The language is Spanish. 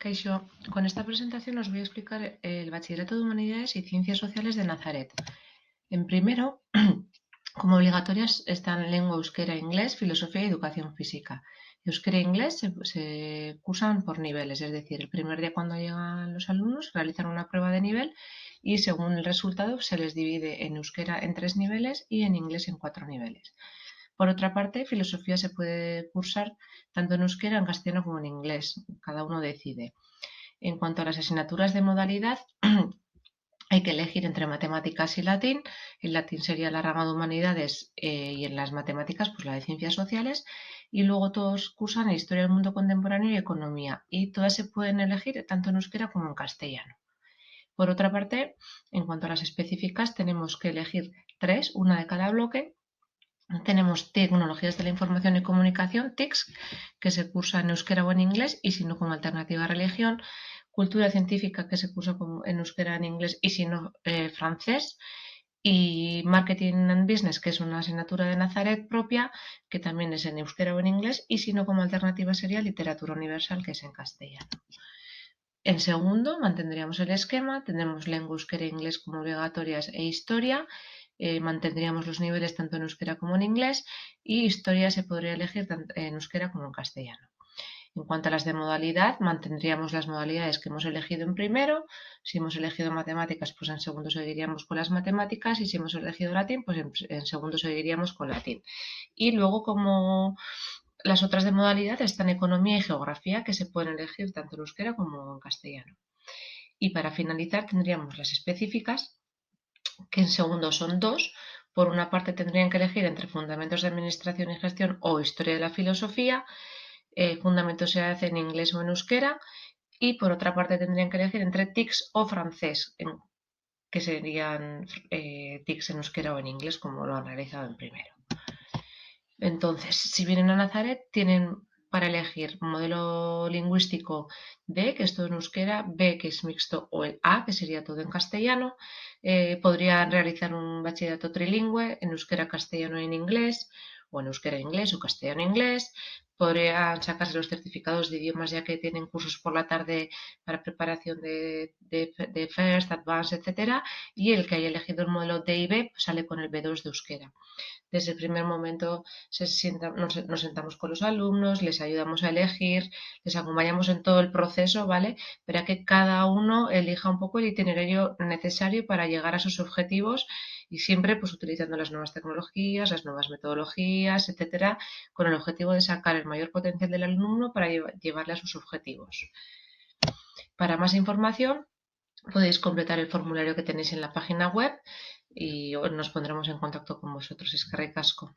Kaixo, con esta presentación os voy a explicar el Bachillerato de Humanidades y Ciencias Sociales de Nazaret. En primero, como obligatorias están lengua, euskera, inglés, filosofía y educación física. Euskera e inglés se cursan por niveles, es decir, el primer día cuando llegan los alumnos realizan una prueba de nivel y según el resultado se les divide en euskera en 3 niveles y en inglés en 4 niveles. Por otra parte, filosofía se puede cursar tanto en euskera, en castellano como en inglés, cada uno decide. En cuanto a las asignaturas de modalidad, hay que elegir entre matemáticas y latín. El latín sería la rama de humanidades y en las matemáticas pues la de ciencias sociales. Y luego todos cursan historia del mundo contemporáneo y economía. Y todas se pueden elegir tanto en euskera como en castellano. Por otra parte, en cuanto a las específicas, tenemos que elegir 3, una de cada bloque. Tenemos Tecnologías de la Información y Comunicación, TICS, que se cursa en euskera o en inglés, y si no como alternativa a religión. Cultura científica, que se cursa en euskera, en inglés, y si no francés. Y Marketing and Business, que es una asignatura de Nazaret propia, que también es en euskera o en inglés, y si no como alternativa sería Literatura Universal, que es en castellano. En segundo, mantendríamos el esquema, tendremos lengua, euskera e inglés como obligatorias e historia. Mantendríamos los niveles tanto en euskera como en inglés y historia se podría elegir tanto en euskera como en castellano. En cuanto a las de modalidad, mantendríamos las modalidades que hemos elegido en primero. Si hemos elegido matemáticas, pues en segundo seguiríamos con las matemáticas, y si hemos elegido latín, pues en segundo seguiríamos con latín. Y luego, como las otras de modalidad, están economía y geografía, que se pueden elegir tanto en euskera como en castellano. Y para finalizar tendríamos las específicas, que en segundo son 2. Por una parte tendrían que elegir entre fundamentos de administración y gestión o historia de la filosofía. Fundamentos se hace en inglés o en euskera. Y por otra parte tendrían que elegir entre TICS o francés, que serían TICS en euskera o en inglés, como lo han realizado en primero. Entonces, si vienen a Nazaret, tienen para elegir modelo lingüístico D, que es todo en euskera, B, que es mixto, o el A, que sería todo en castellano. Podrían realizar un bachillerato trilingüe en euskera, castellano y en inglés, o en euskera, inglés o castellano, inglés. Podrían sacarse los certificados de idiomas, ya que tienen cursos por la tarde para preparación de First, Advanced, etc. Y el que haya elegido el modelo D y B sale con el B2 de euskera. Desde el primer momento nos sentamos con los alumnos, les ayudamos a elegir, les acompañamos en todo el proceso, ¿vale? Para que cada uno elija un poco el itinerario necesario para llegar a sus objetivos, y siempre pues utilizando las nuevas tecnologías, las nuevas metodologías, etcétera, con el objetivo de sacar el mayor potencial del alumno para llevarle a sus objetivos. Para más información podéis completar el formulario que tenéis en la página web y nos pondremos en contacto con vosotros. Eskerrik asko.